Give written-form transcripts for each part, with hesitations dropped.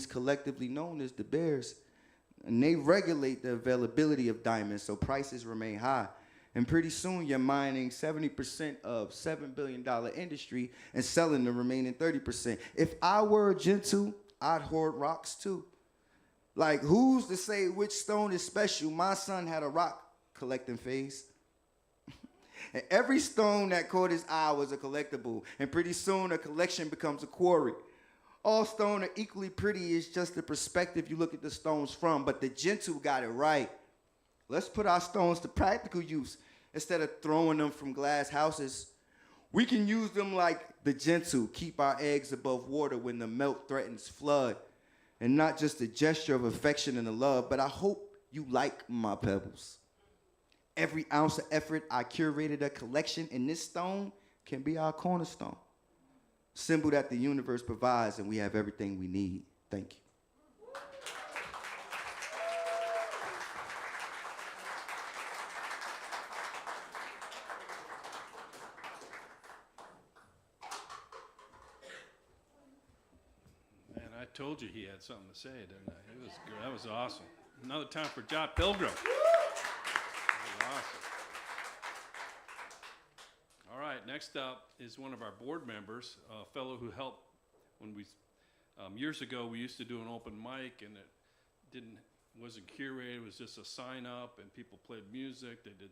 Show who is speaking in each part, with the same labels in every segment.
Speaker 1: companies collectively known as the Bears, and they regulate the availability of diamonds so prices remain high. And pretty soon you're mining 70% of $7 billion industry and selling the remaining 30%. If I were gentle, I'd hoard rocks too. Like, who's to say which stone is special? My son had a rock collecting phase. And every stone that caught his eye was a collectible. And pretty soon a collection becomes a quarry. All stone are equally pretty, it's just the perspective you look at the stones from, but the gentle got it right. Let's put our stones to practical use instead of throwing them from glass houses. We can use them like the gentle, keep our eggs above water when the melt threatens flood. And not just a gesture of affection and a love, but I hope you like my pebbles. Every ounce of effort, I curated a collection, and this stone can be our cornerstone. Symbol that the universe provides, and we have everything we need. Thank you.
Speaker 2: Man, I told you he had something to say, didn't I? It was good. That was awesome. Another time for Jot Pilgrim. That was awesome. All right, next up is one of our board members, a fellow who helped when we, years ago, we used to do an open mic, and it wasn't curated. It was just a sign up, and people played music. They did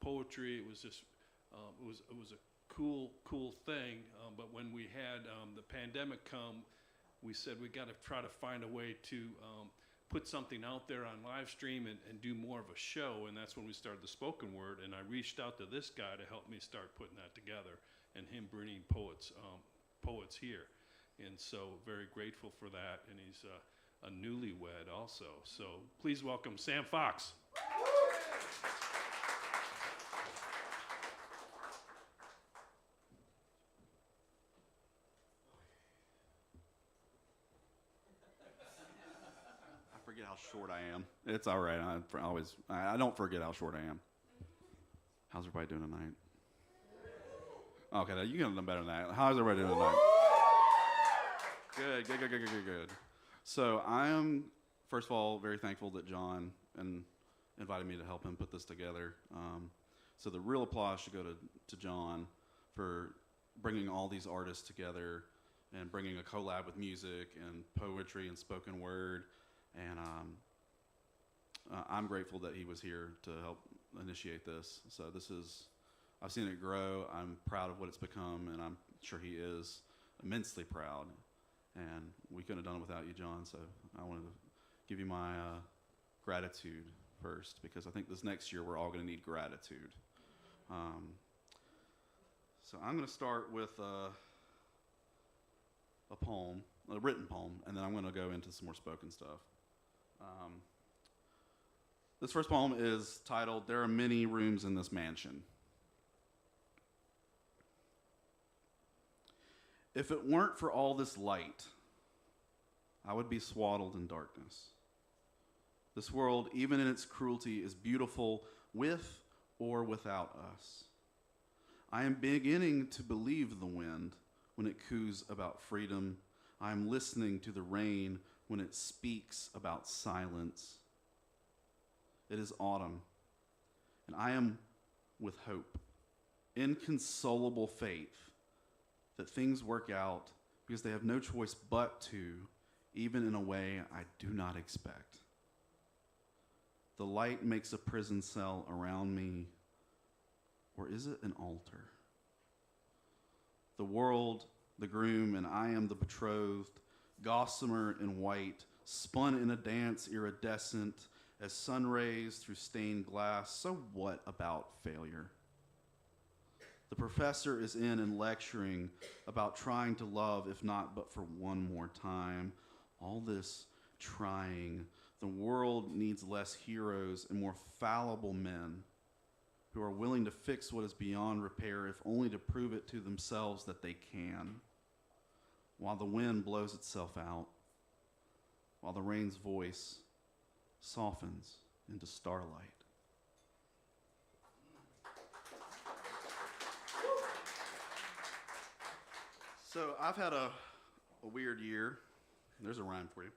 Speaker 2: poetry. It was just, it was a cool thing. But when we had the pandemic come, we said we got to try to find a way to put something out there on live stream and do more of a show, and that's when we started the spoken word. And I reached out to this guy to help me start putting that together, and him bringing poets here. And so very grateful for that, and he's a newlywed also. So please welcome Sam Fox.
Speaker 3: I forget how short I am. It's all right. I don't forget how short I am. How's everybody doing tonight? Okay, you can do better than that. How's everybody doing tonight? Good. So I am, first of all, very thankful that John invited me to help him put this together. So the real applause should go to John for bringing all these artists together and bringing a collab with music and poetry and spoken word. And I'm grateful that he was here to help initiate this. So I've seen it grow. I'm proud of what it's become, and I'm sure he is immensely proud. And we couldn't have done it without you, John. So I wanted to give you my gratitude first, because I think this next year we're all going to need gratitude. So I'm going to start with a poem, a written poem, and then I'm going to go into some more spoken stuff. This first poem is titled, "There Are Many Rooms in This Mansion." If it weren't for all this light, I would be swaddled in darkness. This world, even in its cruelty, is beautiful with or without us. I am beginning to believe the wind when it coos about freedom. I am listening to the rain when it speaks about silence. It is autumn, and I am with hope, inconsolable faith that things work out because they have no choice but to, even in a way I do not expect. The light makes a prison cell around me, or is it an altar? The world, the groom, and I am the betrothed, gossamer in white, spun in a dance iridescent as sun rays through stained glass. So what about failure? The professor is in and lecturing about trying to love, if not but for one more time. All this trying. The world needs less heroes and more fallible men who are willing to fix what is beyond repair, if only to prove it to themselves that they can. While the wind blows itself out, while the rain's voice softens into starlight. So I've had a weird year. There's a rhyme for you.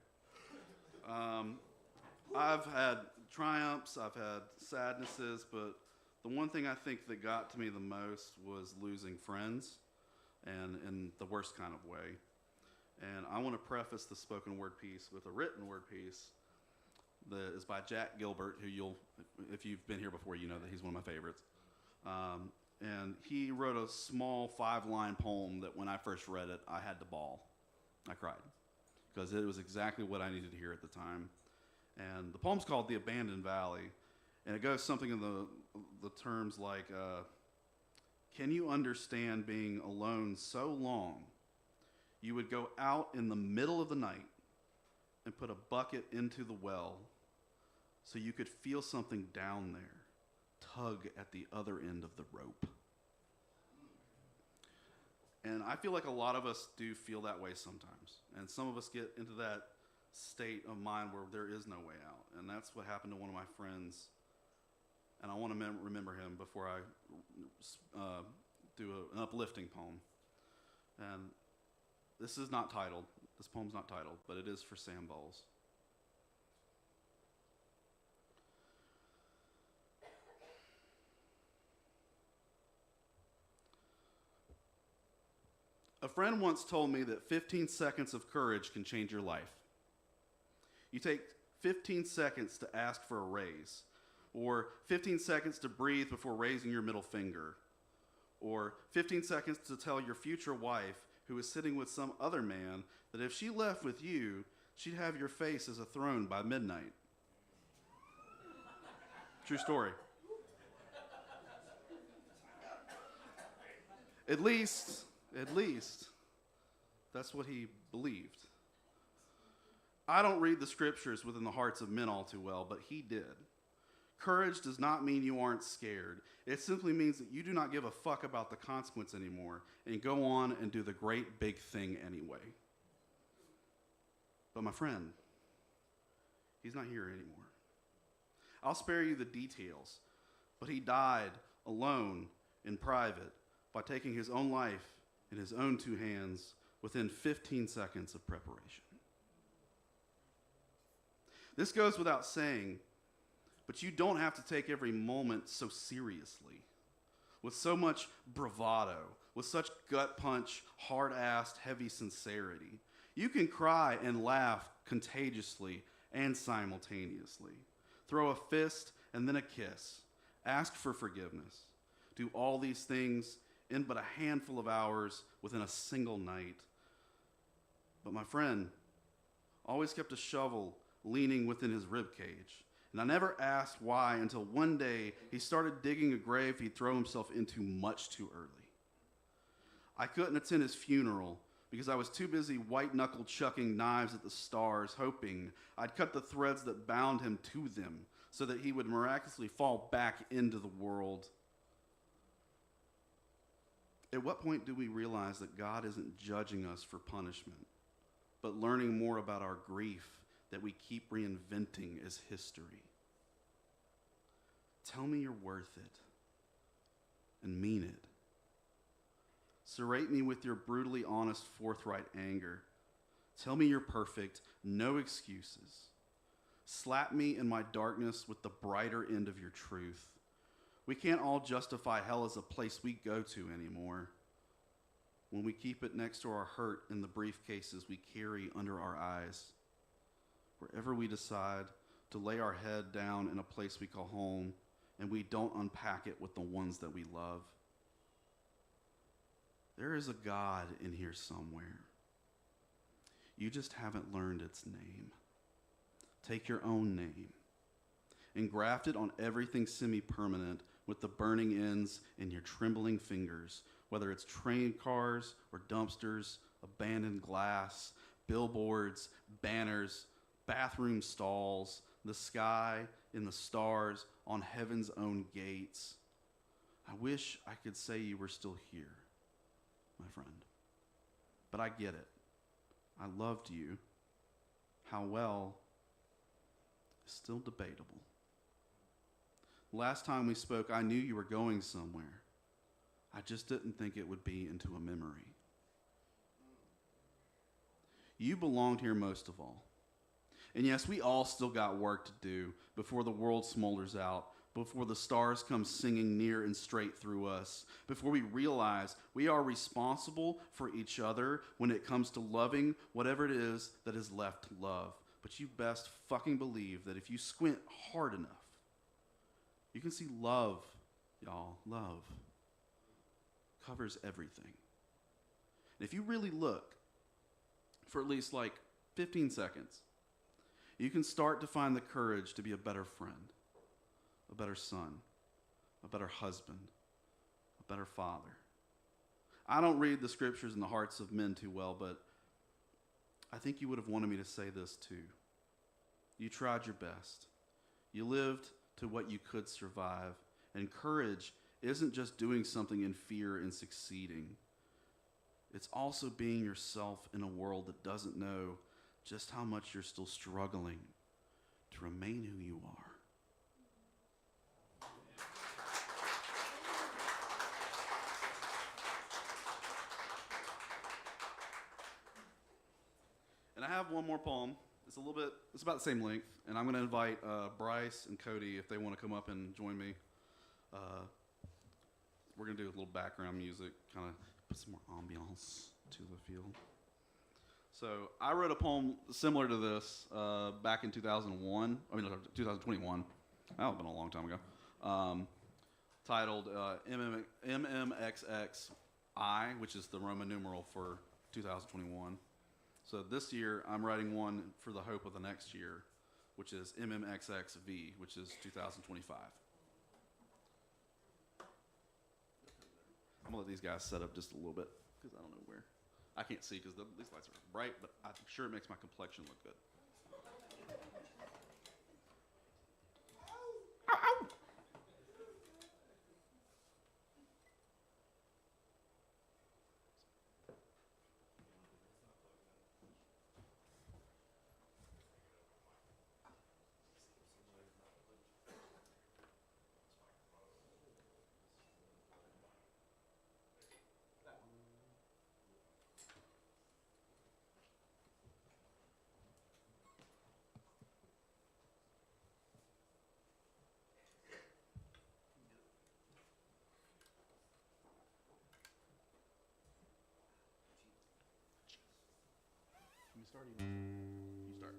Speaker 3: I've had triumphs, I've had sadnesses, but the one thing I think that got to me the most was losing friends, and in the worst kind of way. And I want to preface the spoken word piece with a written word piece that is by Jack Gilbert, who if you've been here before, you know that he's one of my favorites. And he wrote a small 5-line poem that when I first read it, I had to bawl. I cried because it was exactly what I needed to hear at the time. And the poem's called The Abandoned Valley, and it goes something in the terms like, can you understand being alone so long you would go out in the middle of the night and put a bucket into the well so you could feel something down there tug at the other end of the rope? And I feel like a lot of us do feel that way sometimes. And some of us get into that state of mind where there is no way out. And that's what happened to one of my friends. And I want to remember him before I do an uplifting poem. And this is not titled. This poem's not titled, but it is for Sam Bowles. A friend once told me that 15 seconds of courage can change your life. You take 15 seconds to ask for a raise, or 15 seconds to breathe before raising your middle finger, or 15 seconds to tell your future wife, who is sitting with some other man, that if she left with you, she'd have your face as a throne by midnight. True story. At least, that's what he believed. I don't read the scriptures within the hearts of men all too well, but he did. Courage does not mean you aren't scared. It simply means that you do not give a fuck about the consequence anymore and go on and do the great big thing anyway. But my friend, he's not here anymore. I'll spare you the details, but he died alone in private by taking his own life in his own 2 hands within 15 seconds of preparation. This goes without saying, but you don't have to take every moment so seriously, with so much bravado, with such gut punch, hard-assed, heavy sincerity. You can cry and laugh contagiously and simultaneously. Throw a fist and then a kiss. Ask for forgiveness. Do all these things in but a handful of hours within a single night. But my friend always kept a shovel leaning within his rib cage. And I never asked why until one day he started digging a grave he'd throw himself into much too early. I couldn't attend his funeral because I was too busy white-knuckle chucking knives at the stars, hoping I'd cut the threads that bound him to them so that he would miraculously fall back into the world. At what point do we realize that God isn't judging us for punishment, but learning more about our grief that we keep reinventing as history? Tell me you're worth it and mean it. Serrate me with your brutally honest, forthright anger. Tell me you're perfect, no excuses. Slap me in my darkness with the brighter end of your truth. We can't all justify hell as a place we go to anymore when we keep it next to our hurt in the briefcases we carry under our eyes. Wherever we decide to lay our head down in a place we call home, and we don't unpack it with the ones that we love. There is a God in here somewhere. You just haven't learned its name. Take your own name and graft it on everything semi-permanent with the burning ends in your trembling fingers, whether it's train cars or dumpsters, abandoned glass, billboards, banners, bathroom stalls, the sky and the stars on heaven's own gates. I wish I could say you were still here, my friend. But I get it. I loved you. How well is still debatable. Last time we spoke, I knew you were going somewhere. I just didn't think it would be into a memory. You belonged here most of all. And yes, we all still got work to do before the world smolders out, before the stars come singing near and straight through us, before we realize we are responsible for each other when it comes to loving whatever it is that is left to love. But you best fucking believe that if you squint hard enough, you can see love, y'all. Love covers everything. And if you really look for at least like 15 seconds, you can start to find the courage to be a better friend, a better son, a better husband, a better father. I don't read the scriptures in the hearts of men too well, but I think you would have wanted me to say this too. You tried your best. You lived to what you could survive. And courage isn't just doing something in fear and succeeding. It's also being yourself in a world that doesn't know just how much you're still struggling to remain who you are. And I have one more poem. It's about the same length, and I'm going to invite Bryce and Cody if they want to come up and join me. We're going to do a little background music, kind of put some more ambiance to the field. So I wrote a poem similar to this back in 2021. 2021. That would have been a long time ago. Titled MMXXI, which is the Roman numeral for 2021. So this year, I'm writing one for the hope of the next year, which is MMXXV, which is 2025. I'm going to let these guys set up just a little bit, because I don't know where. I can't see because these lights are bright, but I'm sure it makes my complexion look good. Ow, ow. You start. You start.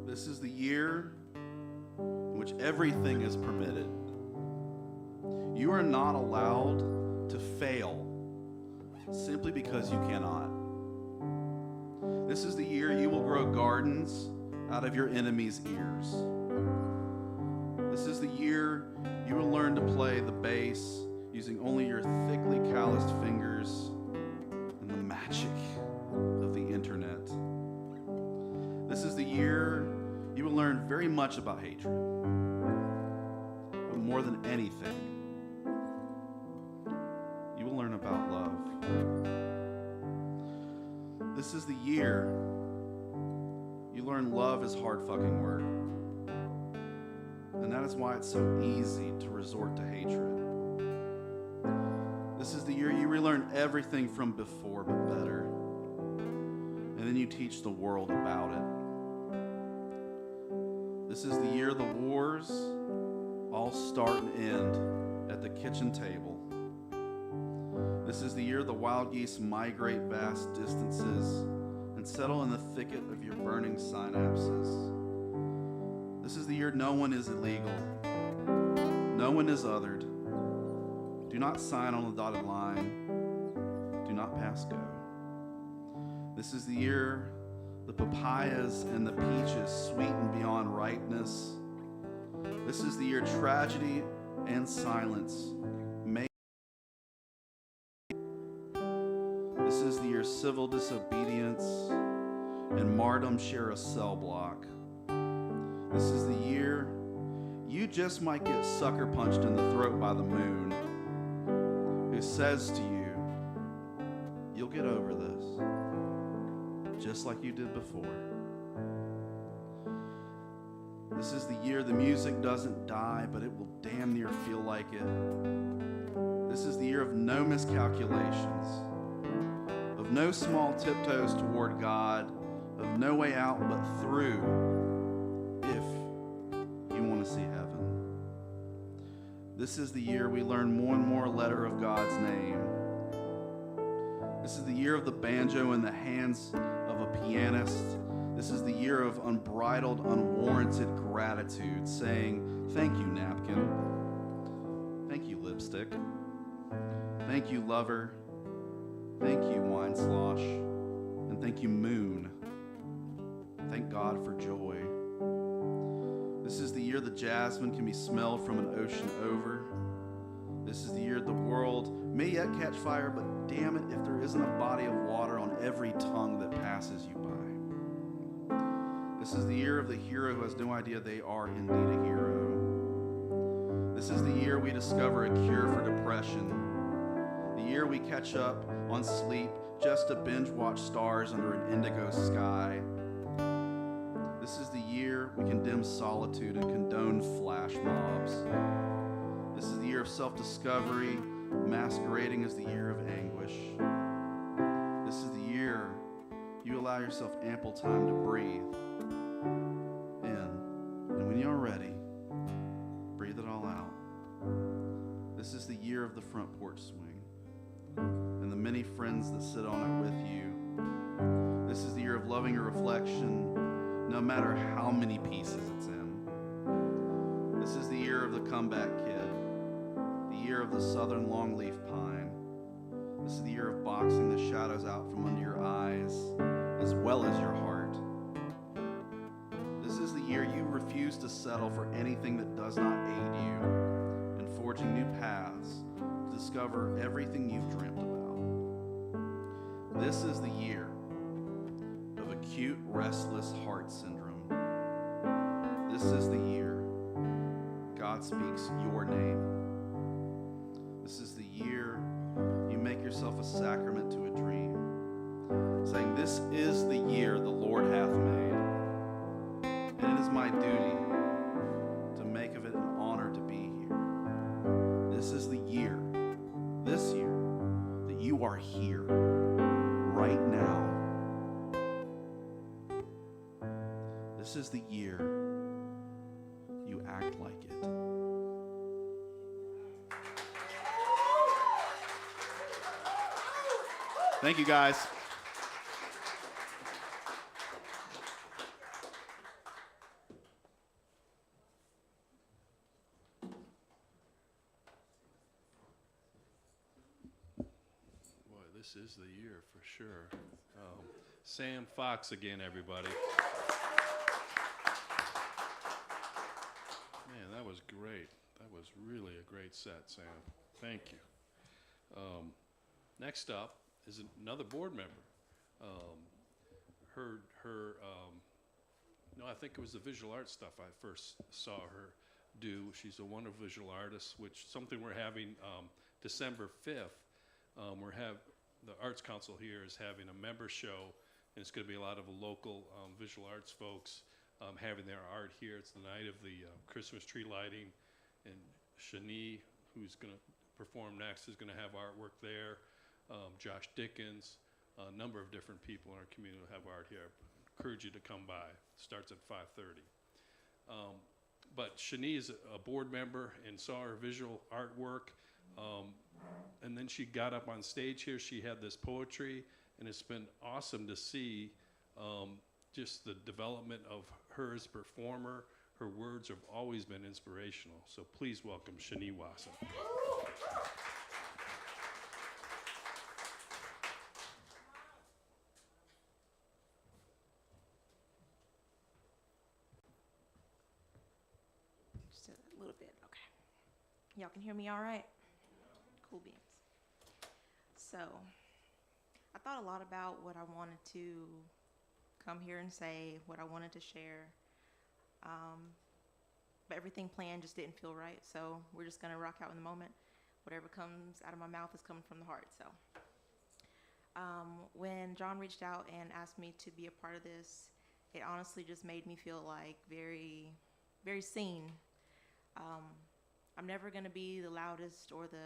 Speaker 3: This is the year in which everything is permitted. You are not allowed to fail simply because you cannot. This is the year you will grow gardens out of your enemies' ears. This is the year you will learn to play the bass using only your thickly calloused fingers and the magic of the internet. This is the year you will learn very much about hatred. But more than anything, you will learn about love. This is the year you learn love is hard fucking work. And that is why it's so easy to resort to hatred. This is the year you relearn everything from before but better. And then you teach the world about it. This is the year the wars all start and end at the kitchen table. This is the year the wild geese migrate vast distances and settle in the thicket of your burning synapses. This is the year no one is illegal. No one is othered. Do not sign on the dotted line. Do not pass go. This is the year the papayas and the peaches sweeten beyond ripeness. This is the year tragedy and silence make. This is the year civil disobedience and martyrdom share a cell block. This is the year you just might get sucker punched in the throat by the moon, who says to you, you'll get over this, just like you did before. This is the year the music doesn't die, but it will damn near feel like it. This is the year of no miscalculations, of no small tiptoes toward God, of no way out but through, if you want to see heaven. This is the year we learn more and more letter of God's name. This is the year of the banjo in the hands of a pianist. This is the year of unbridled, unwarranted gratitude, saying, thank you, napkin. Thank you, lipstick. Thank you, lover. Thank you, wine slosh. And thank you, moon. Thank God for joy. This is the year the jasmine can be smelled from an ocean over. This is the year the world may yet catch fire, but damn it if there isn't a body of water on every tongue that passes you by. This is the year of the hero who has no idea they are indeed a hero. This is the year we discover a cure for depression. The year we catch up on sleep just to binge watch stars under an indigo sky. This is the year we condemn solitude and condone flash mobs. This is the year of self-discovery, masquerading as the year of anguish. This is the year you allow yourself ample time to breathe in, and when you're ready, breathe it all out. This is the year of the front porch swing and the many friends that sit on it with you. This is the year of loving your reflection, no matter how many pieces it's in. This is the year of the comeback kid, the year of the southern longleaf pine. This is the year of boxing the shadows out from under your eyes, as well as your heart. This is the year you refuse to settle for anything that does not aid you in forging new paths to discover everything you've dreamt about. This is the year of acute restless heart syndrome. This is the year God speaks your name. This is the year you make yourself a sacrament to a dream, saying, this is the year the Lord hath made, and it is my duty to make of it an honor to be here. This is the year, this year, that you are here, right now. This is the year you act like it. Thank you, guys.
Speaker 2: Boy, this is the year for sure. Sam Fox again, everybody. Man, that was great. That was really a great set, Sam. Thank you. Next up is another board member. I think it was the visual arts stuff I first saw her do. She's a wonderful visual artist, which something we're having December 5th. The Arts Council here is having a member show, and it's going to be a lot of local visual arts folks having their art here. It's the night of the Christmas tree lighting, and Shani, who's going to perform next, is going to have artwork there. Josh Dickens, a number of different people in our community will have art here. I encourage you to come by. It starts at 5:30. But Shani is a board member and saw her visual artwork. And then she got up on stage here. She had this poetry, and it's been awesome to see just the development of her as a performer. Her words have always been inspirational. So please welcome Shani Wasson.
Speaker 4: Just a little bit, okay. Y'all can hear me all right? Cool beans. So, I thought a lot about what I wanted to come here and say, what I wanted to share. But everything planned just didn't feel right, so we're just gonna rock out in the moment. Whatever comes out of my mouth is coming from the heart, so. When John reached out and asked me to be a part of this, it honestly just made me feel like very very seen. I'm never going to be the loudest or the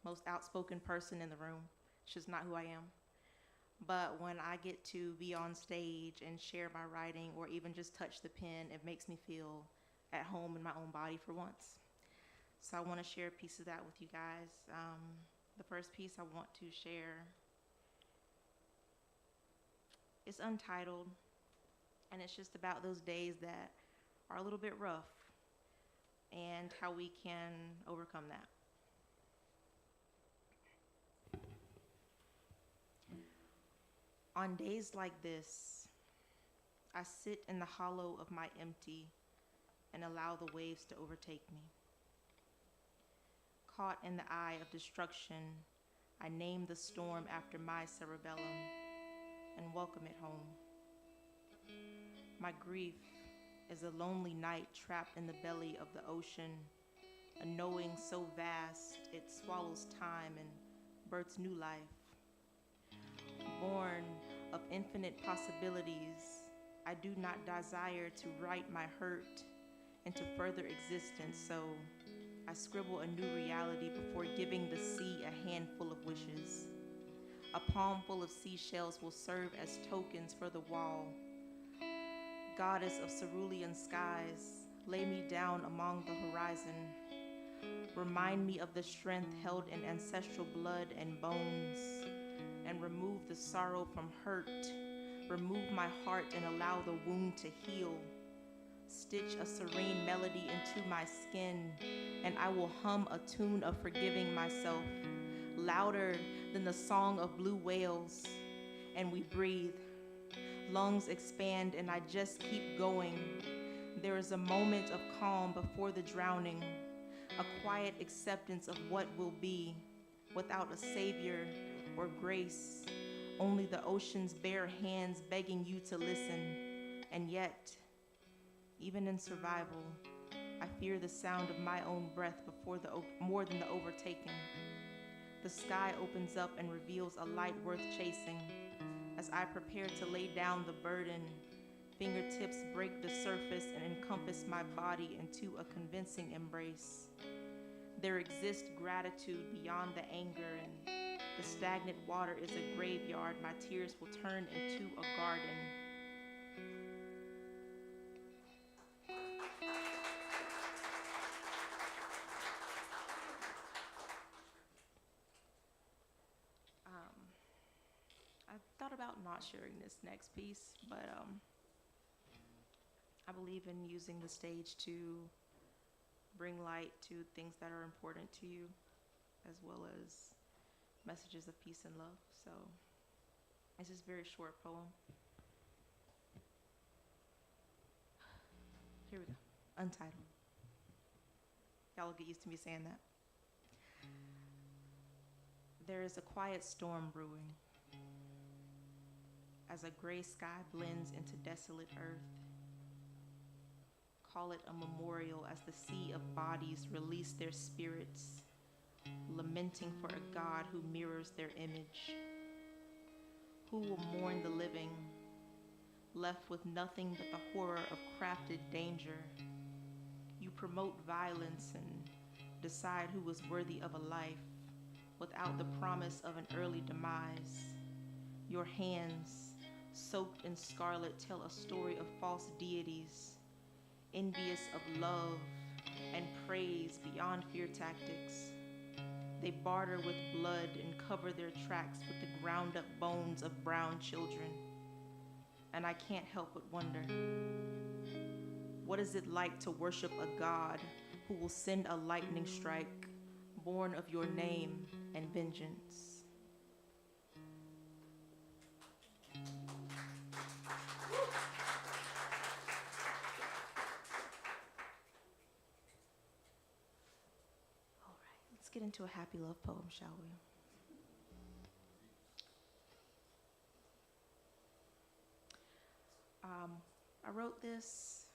Speaker 4: most outspoken person in the room. It's just not who I am. But when I get to be on stage and share my writing or even just touch the pen, it makes me feel at home in my own body for once. So I want to share a piece of that with you guys. The first piece I want to share is untitled, and it's just about those days that are a little bit rough and how we can overcome that. On days like this, I sit in the hollow of my empty and allow the waves to overtake me. Caught in the eye of destruction, I name the storm after my cerebellum and welcome it home. My grief is a lonely night trapped in the belly of the ocean, a knowing so vast it swallows time and births new life. Born of infinite possibilities, I do not desire to write my hurt into further existence, so I scribble a new reality before giving the sea a handful of wishes. A palm full of seashells will serve as tokens for the wall. Goddess of cerulean skies, lay me down among the horizon. Remind me of the strength held in ancestral blood and bones, and remove the sorrow from hurt. Remove my heart and allow the wound to heal. Stitch a serene melody into my skin, and I will hum a tune of forgiving myself, louder than the song of blue whales. And we breathe. Lungs expand, and I just keep going. There is a moment of calm before the drowning, a quiet acceptance of what will be, without a savior or grace, only the ocean's bare hands begging you to listen. And yet, even in survival, I fear the sound of my own breath before more than the overtaking. The sky opens up and reveals a light worth chasing. As I prepare to lay down the burden, fingertips break the surface and encompass my body into a convincing embrace. There exists gratitude beyond the anger, and the stagnant water is a graveyard. My tears will turn into a garden. I thought about not sharing this next piece, but I believe in using the stage to bring light to things that are important to you, as well as messages of peace and love. So it's just a very short poem. Here we go. Untitled. Y'all will get used to me saying that. There is a quiet storm brewing as a gray sky blends into desolate earth. Call it a memorial as the sea of bodies release their spirits, lamenting for a God who mirrors their image. Who will mourn the living, left with nothing but the horror of crafted danger? You promote violence and decide who was worthy of a life without the promise of an early demise. Your hands, soaked in scarlet, tell a story of false deities, envious of love and praise beyond fear tactics. They barter with blood and cover their tracks with the ground up bones of brown children. And I can't help but wonder, what is it like to worship a God who will send a lightning strike, born of your name and vengeance? Let's get into a happy love poem, shall we? I wrote this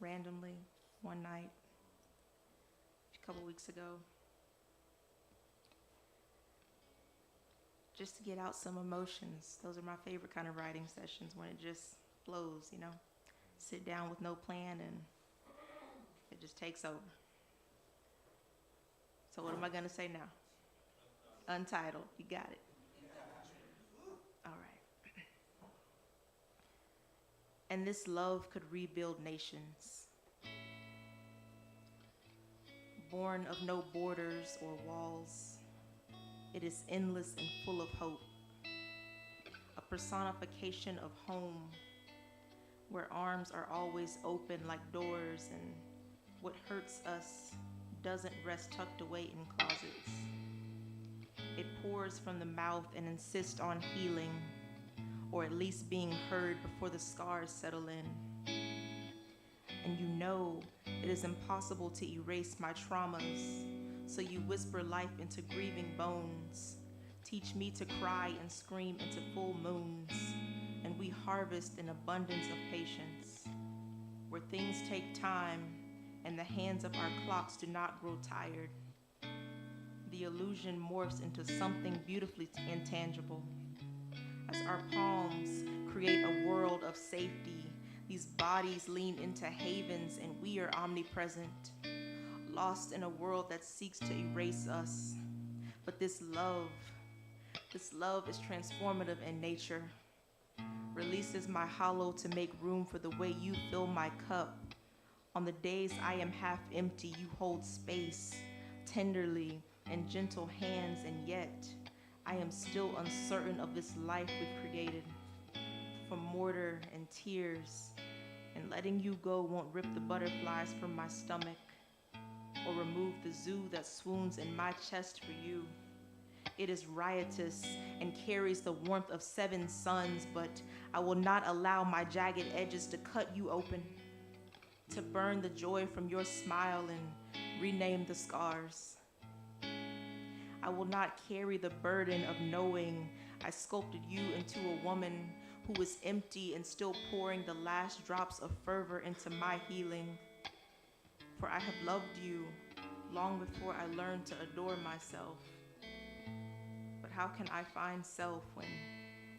Speaker 4: randomly one night a couple weeks ago, just to get out some emotions. Those are my favorite kind of writing sessions, when it just flows, you know. Sit down with no plan and It just takes over. So what am I gonna say now? Untitled. You got it. All right. And this love could rebuild nations. Born of no borders or walls, it is endless and full of hope. A personification of home, where arms are always open like doors, and what hurts us doesn't rest tucked away in closets. It pours from the mouth and insists on healing, or at least being heard before the scars settle in. And you know it is impossible to erase my traumas, so you whisper life into grieving bones. Teach me to cry and scream into full moons, and we harvest an abundance of patience, where things take time and the hands of our clocks do not grow tired. The illusion morphs into something beautifully intangible. As our palms create a world of safety, these bodies lean into havens and we are omnipresent, lost in a world that seeks to erase us. But this love is transformative in nature, releases my hollow to make room for the way you fill my cup. On the days I am half empty, you hold space, tenderly and gentle hands, and yet I am still uncertain of this life we've created. From mortar and tears, and letting you go won't rip the butterflies from my stomach, or remove the zoo that swoons in my chest for you. It is riotous and carries the warmth of 7 suns, but I will not allow my jagged edges to cut you open, to burn the joy from your smile and rename the scars. I will not carry the burden of knowing I sculpted you into a woman who is empty and still pouring the last drops of fervor into my healing. For I have loved you long before I learned to adore myself. But how can I find self when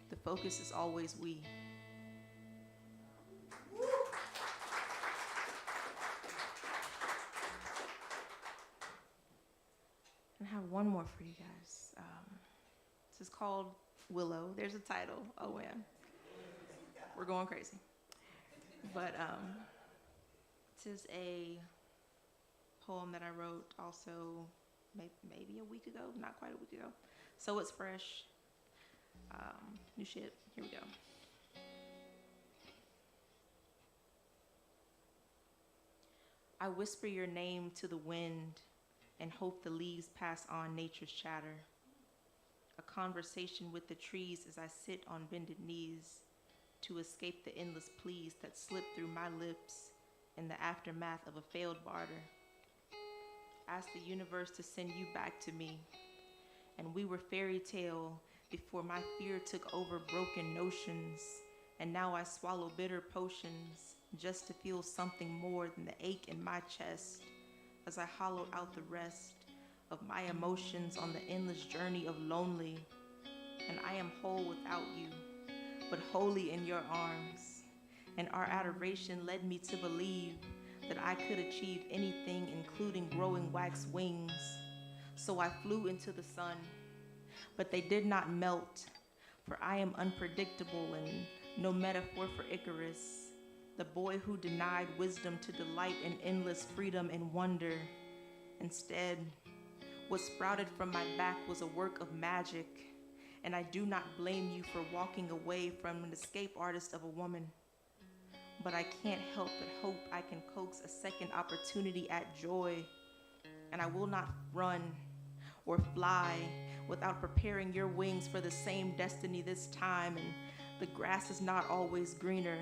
Speaker 4: the focus is always we? And I have one more for you guys. This is called Willow. There's a title. Oh man, we're going crazy. But this is a poem that I wrote also maybe a week ago, not quite a week ago. So it's fresh. New shit. Here we go. I whisper your name to the wind and hope the leaves pass on nature's chatter. A conversation with the trees as I sit on bended knees to escape the endless pleas that slip through my lips in the aftermath of a failed barter. Ask the universe to send you back to me. And we were fairy tale before my fear took over broken notions. And now I swallow bitter potions just to feel something more than the ache in my chest as I hollow out the rest of my emotions on the endless journey of lonely. And I am whole without you, but wholly in your arms. And our adoration led me to believe that I could achieve anything, including growing wax wings. So I flew into the sun, but they did not melt, for I am unpredictable and no metaphor for Icarus, the boy who denied wisdom to delight in endless freedom and wonder. Instead, what sprouted from my back was a work of magic, and I do not blame you for walking away from an escape artist of a woman. But I can't help but hope I can coax a second opportunity at joy, and I will not run or fly without preparing your wings for the same destiny this time, and the grass is not always greener.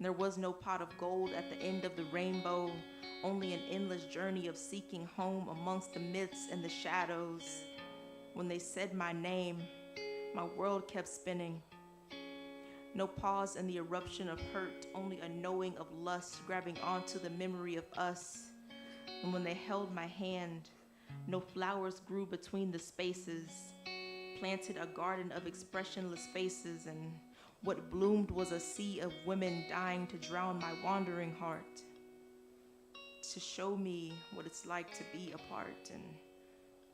Speaker 4: There was no pot of gold at the end of the rainbow, only an endless journey of seeking home amongst the myths and the shadows. When they said my name, my world kept spinning. No pause in the eruption of hurt, only a knowing of lust grabbing onto the memory of us. And when they held my hand, no flowers grew between the spaces, planted a garden of expressionless faces, and what bloomed was a sea of women dying to drown my wandering heart. to show me what it's like to be apart. And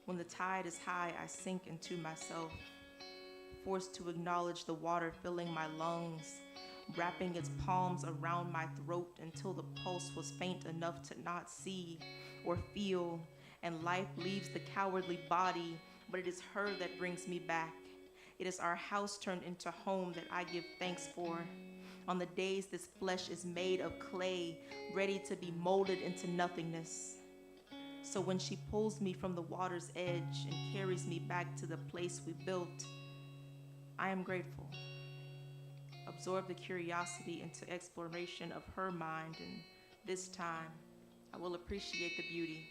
Speaker 4: when the tide is high, I sink into myself, forced to acknowledge the water filling my lungs, wrapping its palms around my throat until the pulse was faint enough to not see or feel, and life leaves the cowardly body, but it is her that brings me back. It is our house turned into home that I give thanks for. On the days this flesh is made of clay, ready to be molded into nothingness. So when she pulls me from the water's edge and carries me back to the place we built, I am grateful. Absorb the curiosity into exploration of her mind, and this time I will appreciate the beauty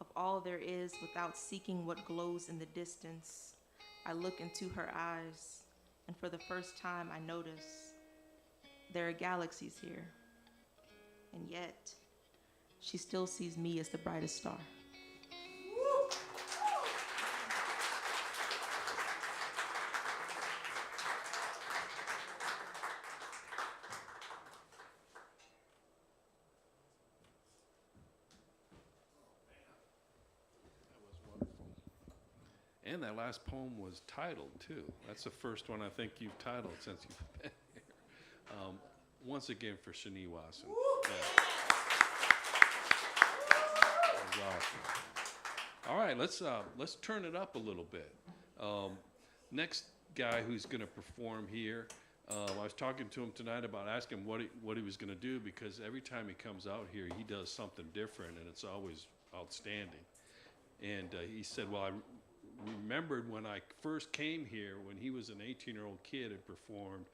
Speaker 4: of all there is without seeking what glows in the distance. I look into her eyes, and for the first time I notice there are galaxies here, and yet she still sees me as the brightest star.
Speaker 2: And that last poem was titled, too. That's the first one I think you've titled since you've been here. Once again for Shani Watson. Yeah. That was awesome. All right, let's turn it up a little bit. Next guy who's going to perform here, I was talking to him tonight about asking what he was going to do, because every time he comes out here, he does something different, and it's always outstanding. And he said, well, I remembered when I first came here, when he was an 18-year-old kid and performed,